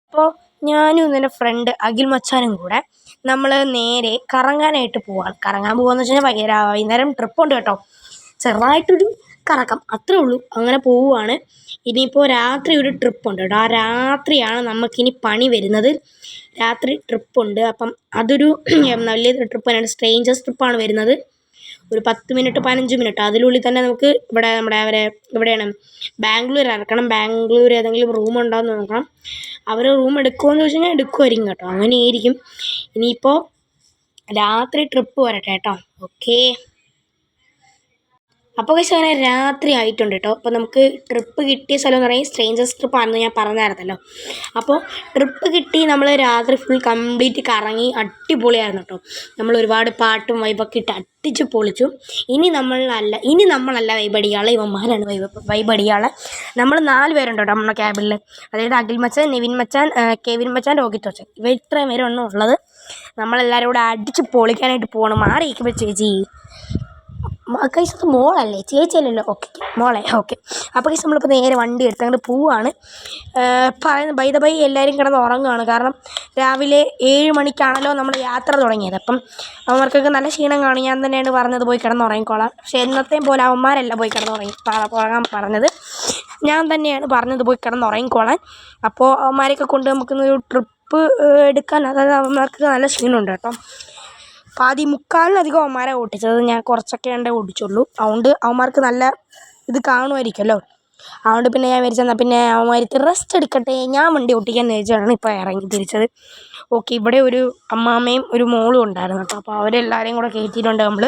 അപ്പോൾ ഞാനും എൻ്റെ ഫ്രണ്ട് അഖിൽ മച്ചാനും കൂടെ നമ്മൾ നേരെ കറങ്ങാനായിട്ട് പോവാണ്. കറങ്ങാൻ പോകാന്ന് വെച്ച് കഴിഞ്ഞാൽ വൈകുന്നേരം ട്രിപ്പുണ്ട് കേട്ടോ. ചെറുതായിട്ടൊരു കറക്കം അത്രേ ഉള്ളൂ. അങ്ങനെ പോവുകയാണ്. ഇനിയിപ്പോൾ രാത്രി ഒരു ട്രിപ്പുണ്ട് കേട്ടോ. ആ രാത്രിയാണ് നമുക്കിനി പണി വരുന്നത്. രാത്രി ട്രിപ്പുണ്ട്. അപ്പം അതൊരു വലിയ ട്രിപ്പ് തന്നെയാണ്. സ്ട്രേഞ്ചേഴ്സ് ട്രിപ്പാണ് വരുന്നത്. ഒരു 10 മിനിറ്റ് 15 മിനിറ്റ് അതിനുള്ളിൽ തന്നെ നമുക്ക് ഇവിടെ ഇവിടെയാണ് ബാംഗ്ലൂർ ഇറക്കണം. ബാംഗ്ലൂർ ഏതെങ്കിലും റൂം ഉണ്ടോയെന്ന് നോക്കണം. അവർ റൂം എടുക്കുമോയെന്ന് ചോദിച്ചു കഴിഞ്ഞാൽ എടുക്കുമായിരിക്കും കേട്ടോ. അങ്ങനെയായിരിക്കും. ഇനിയിപ്പോൾ രാത്രി ട്രിപ്പ് വരട്ടെ കേട്ടോ. ഓക്കേ. അപ്പോൾ പക്ഷേ അങ്ങനെ രാത്രി ആയിട്ടുണ്ട് കേട്ടോ. അപ്പോൾ നമുക്ക് ട്രിപ്പ് കിട്ടിയ സ്ഥലം എന്ന് പറയുന്നത് സ്ട്രേഞ്ചേഴ്സ് ട്രിപ്പാണെന്ന് ഞാൻ പറഞ്ഞായിരുന്നല്ലോ. അപ്പോൾ ട്രിപ്പ് കിട്ടി നമ്മൾ രാത്രി ഫുൾ കംപ്ലീറ്റ് കറങ്ങി അടിപൊളിയായിരുന്നു കേട്ടോ. നമ്മൾ ഒരുപാട് പാട്ടും വൈബൊക്കെ ഇട്ട് അടിച്ച് പൊളിച്ചു. ഇനി നമ്മളല്ല വൈബടിയാളെ, ഇവന്മാരാണ് വൈബടിയാളെ. നമ്മൾ 4 പേരുണ്ട് കേട്ടോ നമ്മുടെ ക്യാബിനിൽ. അതായത് അഖിൽ മച്ചാൻ, നെവിൻ മച്ചാൻ, കെവിൻ മച്ചാൻ, രോഹിത് മച്ചാൻ, ഇവ ഇത്രയും പേരാണ് ഉള്ളത്. നമ്മളെല്ലാവരും കൂടെ അടിച്ച് പൊളിക്കാനായിട്ട് പോകണം. മാറിയിരിക്കുമ്പോൾ ചേച്ചി കൈസ് അത് മോളല്ലേ, ചേച്ചിയല്ലല്ലോ. ഓക്കെ മോളെ. ഓക്കെ. അപ്പോൾ കൈസ് നമ്മളിപ്പോൾ നേരെ വണ്ടി എടുത്ത് അങ്ങോട്ട് പോവുകയാണ്. ബൈ എല്ലാവരും കിടന്ന് ഉറങ്ങുകയാണ്. കാരണം രാവിലെ 7 മണിക്കാണല്ലോ നമ്മൾ യാത്ര തുടങ്ങിയത്. അപ്പം അവന്മാർക്കൊക്കെ നല്ല ക്ഷീണം കാണും. ഞാൻ തന്നെയാണ് പറഞ്ഞത് പോയി കിടന്ന് ഉറങ്ങിക്കോളാം. പക്ഷേ എന്നത്തെയും പോലെ അവന്മാരല്ല പോയി കിടന്ന് ഉറങ്ങാൻ പറഞ്ഞത്. ഞാൻ തന്നെയാണ് പറഞ്ഞത് പോയി കിടന്ന് ഉറങ്ങിക്കോളാൻ. അപ്പോൾ അവന്മാരെയൊക്കെ കൊണ്ട് നമുക്കൊരു ട്രിപ്പ് എടുക്കാൻ, അതായത് അവന്മാർക്ക് നല്ല ക്ഷീണമുണ്ട് കേട്ടോ. പാതി മുക്കാലിനധികം അവന്മാരെ ഓടിച്ചത്. ഞാൻ കുറച്ചൊക്കെ ഉണ്ടേ ഓടിച്ചുള്ളൂ. അതുകൊണ്ട് അവന്മാർക്ക് നല്ല ഇത് കാണുമായിരിക്കുമല്ലോ. അതുകൊണ്ട് പിന്നെ ഞാൻ വിചാരിച്ചെന്നാൽ പിന്നെ അവന്മാർക്ക് റെസ്റ്റ് എടുക്കട്ടെ, ഞാൻ വണ്ടി ഓടിക്കാമെന്ന് വിചാരിച്ചാണ് ഇപ്പോൾ ഇറങ്ങി തിരിച്ചത്. ഓക്കെ. ഇവിടെ ഒരു അമ്മാമ്മയും ഒരു മോളും ഉണ്ടായിരുന്നു കേട്ടോ. അപ്പോൾ അവരെല്ലാവരെയും കൂടെ കയറ്റിയിട്ടുണ്ട് നമ്മൾ.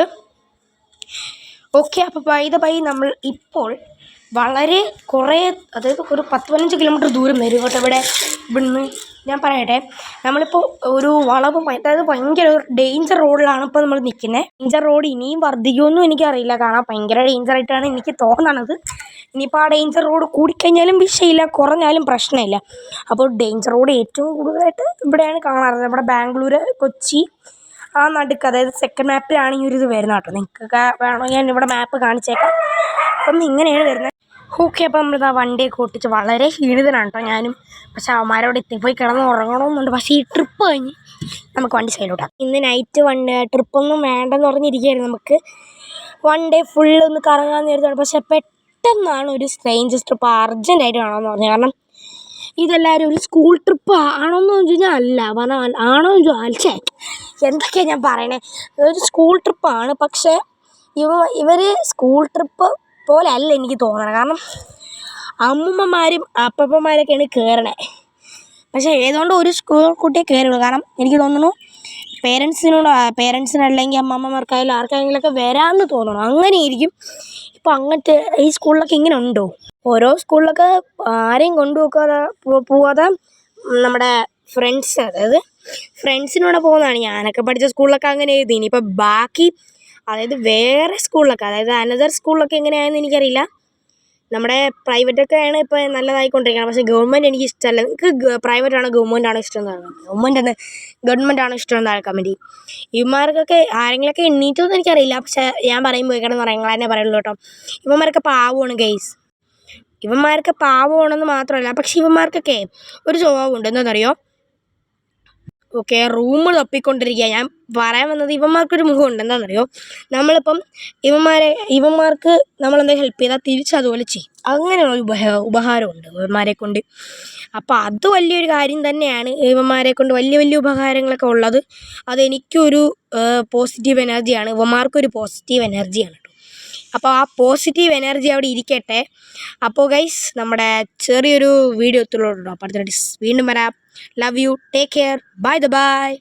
ഓക്കെ. അപ്പോൾ നമ്മൾ ഇപ്പോൾ വളരെ അതായത് ഒരു 10-15 കിലോമീറ്റർ ദൂരം വരും കേട്ടോ. ഇവിടുന്ന് ഞാൻ പറയട്ടെ, നമ്മളിപ്പോൾ ഒരു വളവ്, അതായത് ഭയങ്കര ഒരു ഡേഞ്ചർ റോഡിലാണ് ഇപ്പോൾ നമ്മൾ നിൽക്കുന്നത്. ഡേഞ്ചർ റോഡ് ഇനിയും വർദ്ധിക്കുമെന്നും എനിക്കറിയില്ല. കാരണം ഭയങ്കര ഡേഞ്ചറായിട്ടാണ് എനിക്ക് തോന്നണത്. ഇനിയിപ്പോൾ ആ ഡേഞ്ചർ റോഡ് കൂടിക്കഴിഞ്ഞാലും വിഷയമില്ല, കുറഞ്ഞാലും പ്രശ്നമില്ല. അപ്പോൾ ഡേഞ്ചർ റോഡ് ഏറ്റവും കൂടുതലായിട്ട് ഇവിടെയാണ് കാണാറുള്ളത്. നമ്മുടെ ബാംഗ്ലൂർ, കൊച്ചി ആ നടുക്ക്, അതായത് സെക്കൻഡ് മാപ്പിലാണ് ഈ ഒരു ഇത് വരുന്നത് കേട്ടോ. നിങ്ങൾക്കൊക്കെ വേണോ ഞാൻ ഇവിടെ മാപ്പ് കാണിച്ചേക്കാം. അപ്പം ഇങ്ങനെയാണ് വരുന്നത്. ഓക്കെ. അപ്പോൾ നമ്മളിതാ വണ്ടിയൊക്കെ ഓട്ടിച്ച് വളരെ ക്ഷീണിതനാണ് കേട്ടോ ഞാനും. പക്ഷേ അവന്മാരോട് എത്തിപ്പോയി കിടന്ന് ഉറങ്ങണമെന്നുണ്ട്. പക്ഷേ ഈ ട്രിപ്പ് കഴിഞ്ഞ് നമുക്ക് വണ്ടി സൈഡിലോട്ടാം. ഇന്ന് നൈറ്റ് ട്രിപ്പൊന്നും വേണ്ടെന്ന് പറഞ്ഞിരിക്കുകയായിരുന്നു. നമുക്ക് 1 ഡേ ഫുള്ളൊന്ന് കറങ്ങാമെന്ന് വിചാരിച്ചാണ്. പക്ഷേ പെട്ടെന്നാണ് ഒരു സ്ട്രേഞ്ചേഴ്സ് ട്രിപ്പ് അർജൻറ്റായിട്ട് വേണമെന്ന് പറഞ്ഞു. കാരണം ഇതെല്ലാവരും ഒരു സ്കൂൾ ട്രിപ്പ് ആണോയെന്ന് ചോദിച്ചു കഴിഞ്ഞാൽ അല്ല, ആണോ എന്ന് ചോദിച്ചേ എന്തൊക്കെയാണ് ഞാൻ പറയണേ. ഒരു സ്കൂൾ ട്രിപ്പാണ്. പക്ഷേ ഇവർ സ്കൂൾ ട്രിപ്പ് പോലെ അല്ല എനിക്ക് തോന്നണം. കാരണം അമ്മൂമ്മമാരും അപ്പൂപ്പന്മാരൊക്കെയാണ് കയറണേ. പക്ഷേ ഏതുകൊണ്ട് ഒരു സ്കൂൾ കുട്ടിയെ കയറുള്ളൂ. കാരണം എനിക്ക് തോന്നുന്നു പേരൻസിനല്ലെങ്കിൽ അമ്മമ്മമാർക്കായാലും ആർക്കായെങ്കിലുമൊക്കെ വരാമെന്ന് തോന്നണം. അങ്ങനെയായിരിക്കും. ഇപ്പോൾ അങ്ങനത്തെ ഈ സ്കൂളിലൊക്കെ ഇങ്ങനെ ഉണ്ടോ? ഓരോ സ്കൂളിലൊക്കെ ആരെയും പോവാതെ നമ്മുടെ ഫ്രണ്ട്സ്, അതായത് ഫ്രണ്ട്സിനോടെ പോകുന്നതാണ്. ഞാനൊക്കെ പഠിച്ച സ്കൂളിലൊക്കെ അങ്ങനെ എഴുതി. ഇനിയിപ്പോൾ ബാക്കി, അതായത് വേറെ സ്കൂളിലൊക്കെ, അതായത് അനദർ സ്കൂളിലൊക്കെ എങ്ങനെയാണെന്ന് എനിക്കറിയില്ല. നമ്മുടെ പ്രൈവറ്റൊക്കെയാണ് ഇപ്പോൾ നല്ലതായിക്കൊണ്ടിരിക്കുന്നത്. പക്ഷേ ഗവൺമെൻറ് എനിക്ക് ഇഷ്ടമല്ല. നിങ്ങൾക്ക് പ്രൈവറ്റാണോ ഗവൺമെൻറ്റാണോ ഇഷ്ടം എന്ന് പറയുന്നത്? ഗവൺമെൻറ്റാണോ ഇഷ്ടം എന്ന് ആൾക്കാൻ വേണ്ടി ഇവന്മാർക്കൊക്കെ ആരെങ്കിലുമൊക്കെ എണ്ണീറ്റോന്ന് എനിക്കറിയില്ല. പക്ഷേ ഞാൻ പറയുമ്പോൾ കിടന്ന് പറയുന്നത് തന്നെ പറയുള്ളൂ കേട്ടോ. ഇവന്മാരൊക്കെ പാവമാണ് ഗൈസ്. ഇവന്മാർക്ക് പാവമാണെന്ന് മാത്രമല്ല, പക്ഷെ ഇവന്മാർക്കൊക്കെ ഒരു സ്വഭാവമുണ്ട്. എന്താണെന്നറിയോ? ഓക്കെ. റൂം തപ്പിക്കൊണ്ടിരിക്കുക. ഞാൻ പറയാൻ വന്നത് ഇവന്മാർക്കൊരു മുഖമുണ്ട്. എന്താണെന്നറിയോ? നമ്മളിപ്പം ഇവന്മാർക്ക് നമ്മളെന്തെങ്കിലും ഹെൽപ്പ് ചെയ്താൽ തിരിച്ചതുപോലെ ചെയ്യും. അങ്ങനെയുള്ള ഉപഹാരമുണ്ട് ഇവന്മാരെ കൊണ്ട്. അപ്പോൾ അത് വലിയൊരു കാര്യം തന്നെയാണ്. ഇവന്മാരെ കൊണ്ട് വലിയ ഉപകാരങ്ങളൊക്കെ ഉള്ളത്. അതെനിക്കൊരു പോസിറ്റീവ് എനർജിയാണ്. ഇവന്മാർക്കൊരു പോസിറ്റീവ് എനർജിയാണ് കേട്ടോ. അപ്പോൾ ആ പോസിറ്റീവ് എനർജി അവിടെ ഇരിക്കട്ടെ. അപ്പോൾ ഗൈസ്, നമ്മുടെ ചെറിയൊരു വീഡിയോ എത്തുള്ളൂ. അപ്പോൾ അടുത്ത വീണ്ടും വരാം. Love you. Take care. By.